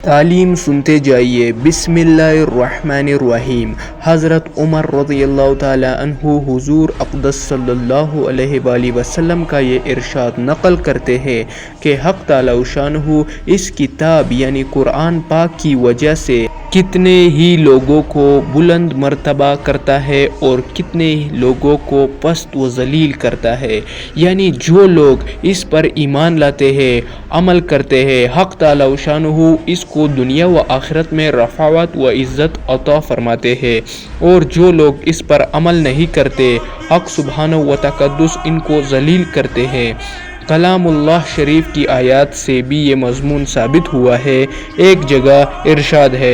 تعلیم سنتے جائیے۔ بسم اللہ الرحمن الرحیم۔ حضرت عمر رضی اللہ تعالیٰ عنہ حضور اقدس صلی اللہ علیہ وآلہ وسلم کا یہ ارشاد نقل کرتے ہیں کہ حق تعالیٰ شانہ اس کتاب یعنی قرآن پاک کی وجہ سے کتنے ہی لوگوں کو بلند مرتبہ کرتا ہے اور کتنے لوگوں کو پست و ذلیل کرتا ہے، یعنی جو لوگ اس پر ایمان لاتے ہیں، عمل کرتے ہیں، حق تعالیٰ شانہ اس کو دنیا و آخرت میں رفعت و عزت عطا فرماتے ہیں، اور جو لوگ اس پر عمل نہیں کرتے، حق سبحانہ و تقدس ان کو ذلیل کرتے ہیں۔ کلام اللہ شریف کی آیات سے بھی یہ مضمون ثابت ہوا ہے۔ ایک جگہ ارشاد ہے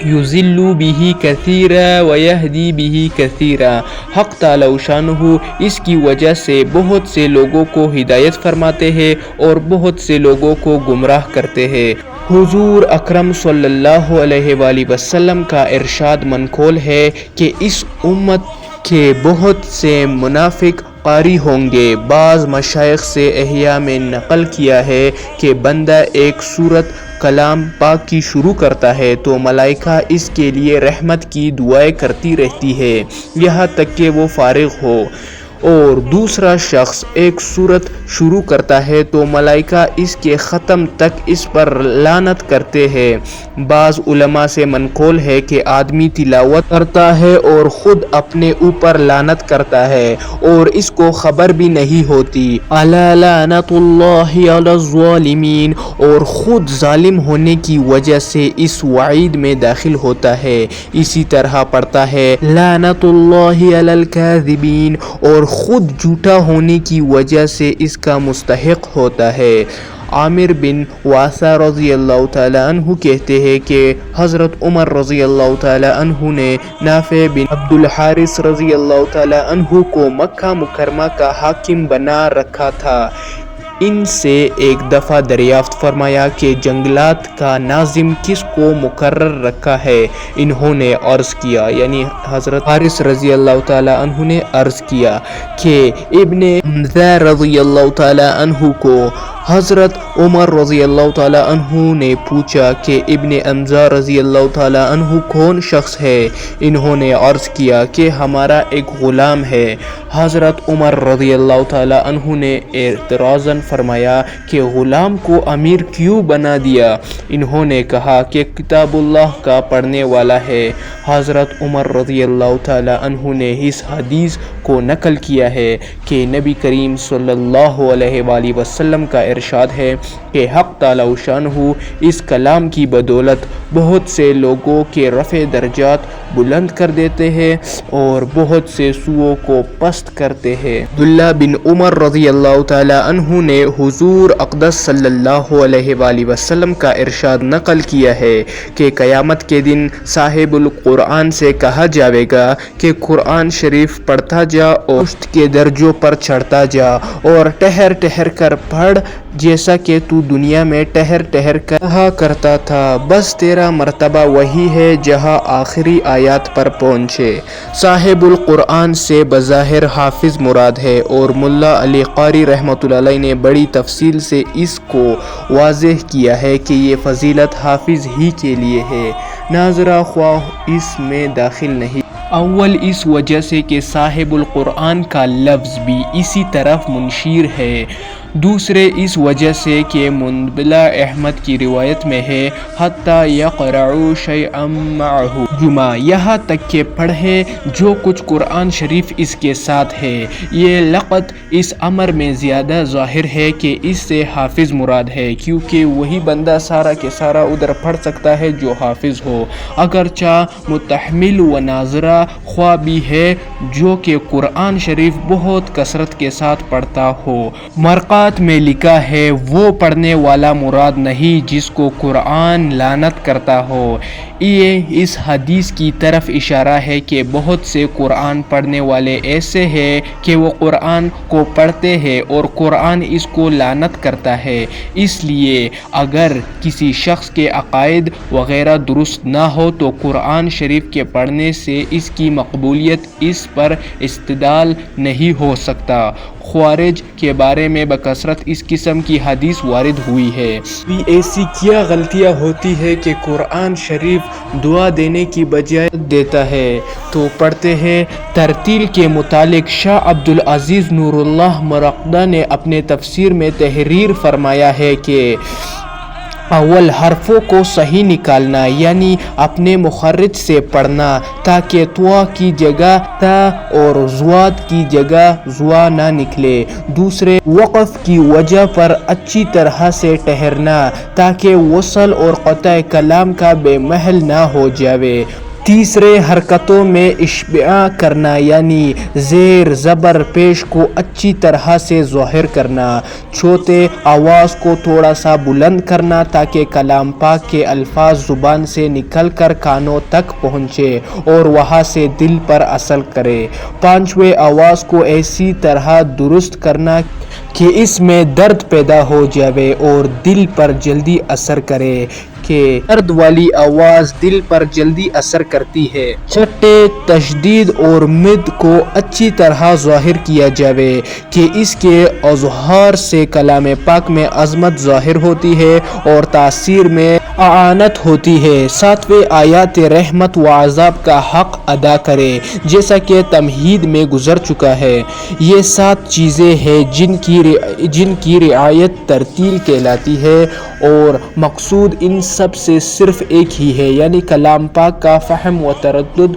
یُضِلُّ بِهِ كَثِيرًا وَيَهْدِي بِهِ كَثِيرًا۔ حق تعالیٰ شانہ اس کی وجہ سے بہت سے لوگوں کو ہدایت فرماتے ہیں اور بہت سے لوگوں کو گمراہ کرتے ہیں۔ حضور اکرم صلی اللہ علیہ وآلہ وسلم کا ارشاد منقول ہے کہ اس امت کے بہت سے منافق قاری ہوں گے۔ بعض مشائخ سے احیاء میں نقل کیا ہے کہ بندہ ایک سورت کلام پاک کی شروع کرتا ہے تو ملائکہ اس کے لیے رحمت کی دعائیں کرتی رہتی ہے یہاں تک کہ وہ فارغ ہو، اور دوسرا شخص ایک سورت شروع کرتا ہے تو ملائکہ اس کے ختم تک اس پر لعنت کرتے ہیں۔ بعض علماء سے منقول ہے کہ آدمی تلاوت کرتا ہے اور خود اپنے اوپر لعنت کرتا ہے اور اس کو خبر بھی نہیں ہوتی، الا لعنت اللہ علی الظالمین، اور خود ظالم ہونے کی وجہ سے اس وعید میں داخل ہوتا ہے۔ اسی طرح پڑھتا ہے لعنت اللہ علی الکاذبین، اور خود جھوٹا ہونے کی وجہ سے اس کا مستحق ہوتا ہے۔ عامر بن واسع رضی اللہ تعالیٰ عنہ کہتے ہیں کہ حضرت عمر رضی اللہ تعالیٰ عنہ نے نافع بن عبد الحارث رضی اللہ تعالیٰ عنہ کو مکہ مکرمہ کا حاکم بنا رکھا تھا۔ ان سے ایک دفعہ دریافت فرمایا کہ جنگلات کا ناظم کس کو مقرر رکھا ہے؟ انہوں نے عرض کیا، یعنی حضرت حارث رضی اللہ تعالیٰ عنہ نے عرض کیا کہ ابن حمزہ رضی اللہ تعالیٰ عنہ کو۔ حضرت عمر رضی اللہ تعالیٰ عنہ نے پوچھا کہ ابن حمزہ رضی اللہ تعالیٰ عنہ کون شخص ہے؟ انہوں نے عرض کیا کہ ہمارا ایک غلام ہے۔ حضرت عمر رضی اللہ تعالیٰ عنہ نے اعتراضاً فرمایا کہ غلام کو امیر کیوں بنا دیا؟ انہوں نے کہا کہ کتاب اللہ کا پڑھنے والا ہے۔ حضرت عمر رضی اللہ تعالیٰ عنہ نے اس حدیث کو نقل کیا ہے کہ نبی کریم صلی اللہ علیہ وآلہ وسلم کا ارشاد ہے کہ حق تعالیٰ شانہ اس کلام کی بدولت بہت سے لوگوں کے رفع درجات بلند کر دیتے ہیں اور بہت سے سوءوں کو پست کرتے ہیں۔ عبداللہ بن عمر رضی اللہ تعالیٰ عنہ نے حضور اقدس صلی اللہ علیہ وآلہ وسلم کا ارشاد نقل کیا ہے کہ قیامت کے دن صاحب القرآن سے کہا جائے گا کہ قرآن شریف پڑھتا جا اور پشت کے درجوں پر چڑھتا جا اور ٹہر ٹہر کر پڑھ، جیسا کہ تو دنیا میں ٹہر ٹہر کر کہا کرتا تھا، بس تیرا مرتبہ وہی ہے جہاں آخری آیات پر پہنچے۔ صاحب القرآن سے بظاہر حافظ مراد ہے، اور ملا علی قاری رحمۃ اللہ علیہ نے بڑی تفصیل سے اس کو واضح کیا ہے کہ یہ فضیلت حافظ ہی کے لیے ہے، ناظرہ خواہ اس میں داخل نہیں۔ اول اس وجہ سے کہ صاحب القرآن کا لفظ بھی اسی طرف منشیر ہے، دوسرے اس وجہ سے کہ منبلا احمد کی روایت میں ہے حتی یقرؤ شیئا معہ جمعہ، یہاں تک کہ پڑھے جو کچھ قرآن شریف اس کے ساتھ ہے۔ یہ لقط اس امر میں زیادہ ظاہر ہے کہ اس سے حافظ مراد ہے، کیونکہ وہی بندہ سارا کے سارا ادھر پڑھ سکتا ہے جو حافظ ہو، اگرچہ متحمل و ناظرہ خواہ بھی ہے جو کہ قرآن شریف بہت کثرت کے ساتھ پڑھتا ہو۔ مرقات میں لکھا ہے وہ پڑھنے والا مراد نہیں جس کو قرآن لعنت کرتا ہو۔ یہ اس حدیث کی طرف اشارہ ہے کہ بہت سے قرآن پڑھنے والے ایسے ہیں کہ وہ قرآن کو پڑھتے ہیں اور قرآن اس کو لعنت کرتا ہے۔ اس لیے اگر کسی شخص کے عقائد وغیرہ درست نہ ہو تو قرآن شریف کے پڑھنے سے اس کی مقبولیت اس پر استدلال نہیں ہو سکتا۔ خوارج کے بارے میں بکثرت اس قسم کی حدیث وارد ہوئی ہے۔ بھی ایسی کیا غلطیاں ہوتی ہے کہ قرآن شریف دعا دینے کی بجائے دیتا ہے؟ تو پڑھتے ہیں۔ ترتیل کے متعلق شاہ عبدالعزیز نور اللہ مرقدہ نے اپنے تفسیر میں تحریر فرمایا ہے کہ اول حرفوں کو صحیح نکالنا، یعنی اپنے مخرج سے پڑھنا تاکہ طوا کی جگہ تا اور ضاد کی جگہ ضوا نہ نکلے۔ دوسرے، وقف کی وجہ پر اچھی طرح سے ٹھہرنا تاکہ وصل اور قطع کلام کا بے محل نہ ہو جاوے۔ تیسرے، حرکتوں میں اشباع کرنا، یعنی زیر زبر پیش کو اچھی طرح سے ظاہر کرنا۔ چوتھے، آواز کو تھوڑا سا بلند کرنا تاکہ کلام پاک کے الفاظ زبان سے نکل کر کانوں تک پہنچے اور وہاں سے دل پر اثر کرے۔ پانچویں، آواز کو ایسی طرح درست کرنا کہ اس میں درد پیدا ہو جاوے اور دل پر جلدی اثر کرے کہ درد والی آواز دل پر جلدی اثر کرتی ہے۔ چھٹے، تشدید اور مد کو اچھی طرح ظاہر کیا جاوے کہ اس کے اظہار سے کلام پاک میں عظمت ظاہر ہوتی ہے اور تاثیر میں اعانت ہوتی ہے۔ ساتویں، آیات رحمت و عذاب کا حق ادا کرے جیسا کہ تمہید میں گزر چکا ہے۔ یہ 7 چیزیں ہیں جن کی رعایت ترتیل کہلاتی ہے اور مقصود ان سب سے صرف ایک ہی ہے، یعنی کلام پاک کا فہم و تردد۔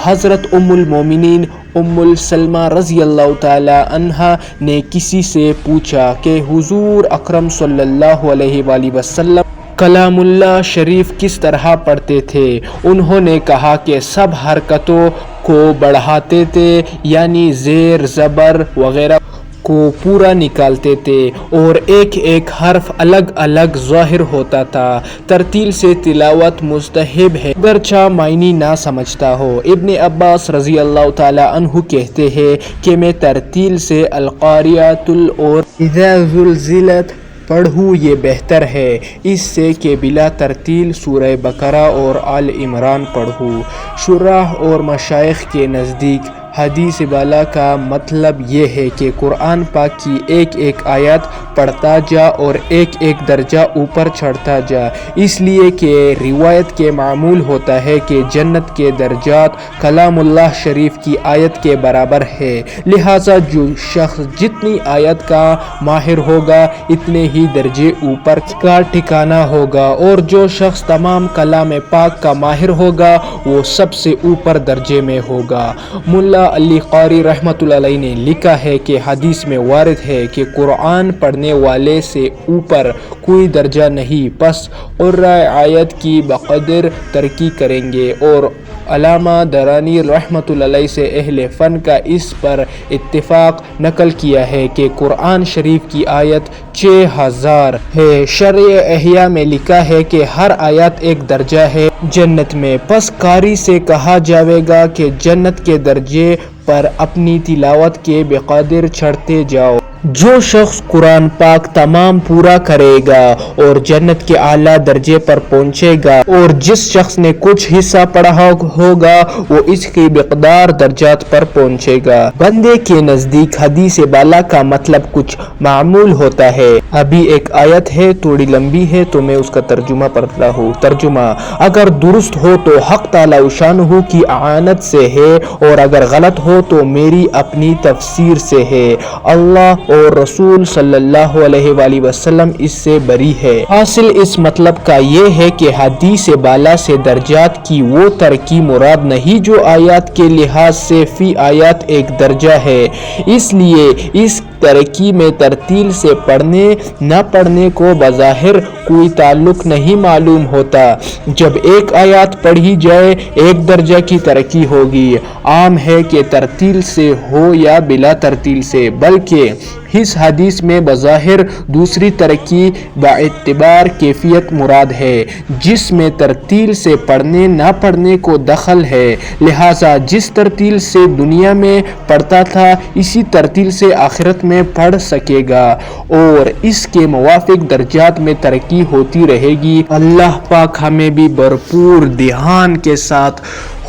حضرت ام المومنین ام سلمہ رضی اللہ تعالی عنہا نے کسی سے پوچھا کہ حضور اکرم صلی اللہ علیہ وآلہ وسلم کلام اللہ شریف کس طرح پڑھتے تھے؟ انہوں نے کہا کہ سب حرکتوں کو بڑھاتے تھے، یعنی زیر زبر وغیرہ کو پورا نکالتے تھے اور ایک ایک حرف الگ الگ ظاہر ہوتا تھا۔ ترتیل سے تلاوت مستحب ہے اگرچہ معنی نہ سمجھتا ہو۔ ابن عباس رضی اللہ تعالی عنہ کہتے ہیں کہ میں ترتیل سے القاریۃ اور اذا زلزلت پڑھوں یہ بہتر ہے اس سے کہ بلا ترتیل سورہ بقرہ اور آل عمران پڑھوں۔ شراح اور مشائخ کے نزدیک حدیث بالا کا مطلب یہ ہے کہ قرآن پاک کی ایک ایک آیت پڑھتا جا اور ایک ایک درجہ اوپر چڑھتا جا، اس لیے کہ روایت کے معمول ہوتا ہے کہ جنت کے درجات کلام اللہ شریف کی آیت کے برابر ہے، لہٰذا جو شخص جتنی آیت کا ماہر ہوگا اتنے ہی درجے اوپر کا ٹھکانہ ہوگا، اور جو شخص تمام کلام پاک کا ماہر ہوگا وہ سب سے اوپر درجے میں ہوگا۔ ملا علی قاری رحمۃ اللہ علیہ نے لکھا ہے کہ حدیث میں وارد ہے کہ قرآن پڑھنے والے سے اوپر کوئی درجہ نہیں، پس قرۂ آیت کی بقدر ترقی کریں گے، اور علامہ درانی رحمۃ اللہ علیہ سے اہل فن کا اس پر اتفاق نقل کیا ہے کہ قرآن شریف کی آیت 6000 ہے۔ شرح احیاء میں لکھا ہے کہ ہر آیت ایک درجہ ہے جنت میں، پس قاری سے کہا جاوے گا کہ جنت کے درجے پر اپنی تلاوت کے بقدر چڑھتے جاؤ۔ جو شخص قرآن پاک تمام پورا کرے گا اور جنت کے اعلیٰ درجے پر پہنچے گا، اور جس شخص نے کچھ حصہ پڑھا ہوگا وہ اس کی مقدار درجات پر پہنچے گا۔ بندے کے نزدیک حدیث بالا کا مطلب کچھ معمول ہوتا ہے۔ ابھی ایک آیت ہے، تھوڑی لمبی ہے تو میں اس کا ترجمہ پڑھتا ہوں۔ ترجمہ: اگر درست ہو تو حق تعالی شانہ کی اعانت سے ہے، اور اگر غلط ہو تو میری اپنی تفسیر سے ہے۔ اللہ اور رسول صلی اللہ علیہ وآلہ وسلم اس سے بری ہے۔ حاصل اس مطلب کا یہ ہے کہ حدیث بالا سے درجات کی وہ ترقی مراد نہیں جو آیات کے لحاظ سے فی آیات ایک درجہ ہے، اس لیے اس ترقی میں ترتیل سے پڑھنے نہ پڑھنے کو بظاہر کوئی تعلق نہیں معلوم ہوتا۔ جب ایک آیات پڑھی جائے ایک درجہ کی ترقی ہوگی۔ عام ہے کہ ترتیل سے ہو یا بلا ترتیل سے، بلکہ اس حدیث میں بظاہر دوسری ترقی باعتبار کیفیت مراد ہے جس میں ترتیل سے پڑھنے نہ پڑھنے کو دخل ہے، لہٰذا جس ترتیل سے دنیا میں پڑھتا تھا اسی ترتیل سے آخرت میں پڑھ سکے گا اور اس کے موافق درجات میں ترقی ہوتی رہے گی۔ اللہ پاک ہمیں بھی بھرپور دھیان کے ساتھ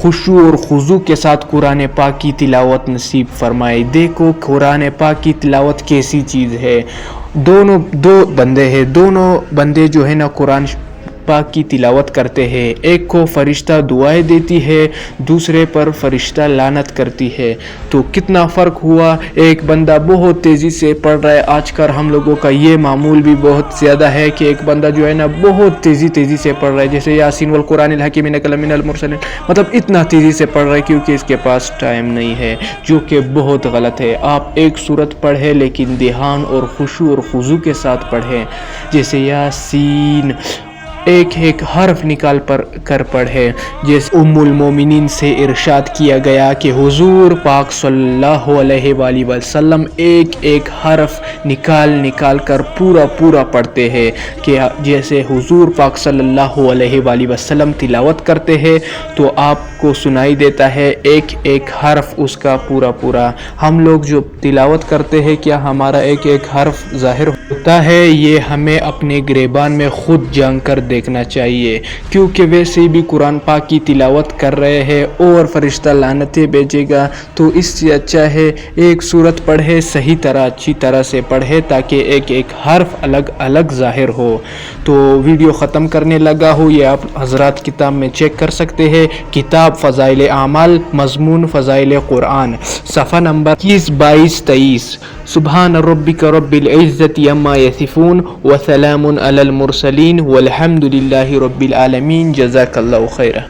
خشوع اور خضوع کے ساتھ قرآن پاک کی تلاوت نصیب فرمائے۔ دیکھو قرآن پاک کی تلاوت کیسی چیز ہے۔ دو بندے ہیں، دونوں بندے جو ہے نا قرآن پاک کی تلاوت کرتے ہیں، ایک کو فرشتہ دعائیں دیتی ہے، دوسرے پر فرشتہ لعنت کرتی ہے۔ تو کتنا فرق ہوا، ایک بندہ بہت تیزی سے پڑھ رہا ہے۔ آج کل ہم لوگوں کا یہ معمول بھی بہت زیادہ ہے کہ ایک بندہ جو ہے نا بہت تیزی سے پڑھ رہا ہے، جیسے یاسین والقرآن الحکیم انک لمن المرسلین، مطلب اتنا تیزی سے پڑھ رہا ہے کیونکہ اس کے پاس ٹائم نہیں ہے، جو کہ بہت غلط ہے۔ آپ ایک سورت پڑھیں لیکن دھیان اور خشوع اور خضوع کے ساتھ پڑھیں، جیسے یاسین ایک حرف نکال کر پڑھے۔ جیسے ام المومنین سے ارشاد کیا گیا کہ حضور پاک صلی اللہ علیہ وآلہ وسلم ایک حرف نکال کر پورا پڑھتے ہیں، کہ جیسے حضور پاک صلی اللہ علیہ وآلہ وسلم تلاوت کرتے ہیں تو آپ کو سنائی دیتا ہے ایک حرف اس کا پورا۔ ہم لوگ جو تلاوت کرتے ہیں کیا ہمارا ایک حرف ظاہر ہوتا ہے؟ یہ ہمیں اپنے گریبان میں خود جان کر دیکھنا چاہیے، کیونکہ ویسے بھی قرآن پاک کی تلاوت کر رہے ہیں اور فرشتہ لعنتیں بھیجے گا، تو اس سے اچھا ہے ایک سورت پڑھے، صحیح طرح اچھی طرح سے پڑھے، تاکہ ایک حرف الگ ظاہر ہو۔ تو ویڈیو ختم کرنے لگا ہوں، یہ آپ حضرات کتاب میں چیک کر سکتے ہیں، کتاب فضائل اعمال، مضمون فضائل قرآن، صفحہ نمبر 21، 22، 23۔ سبحان ربک رب العزت عما یصفون وسلام علی المرسلین والحمد للہ رب العالمین۔ جزاک اللہ خیرہ۔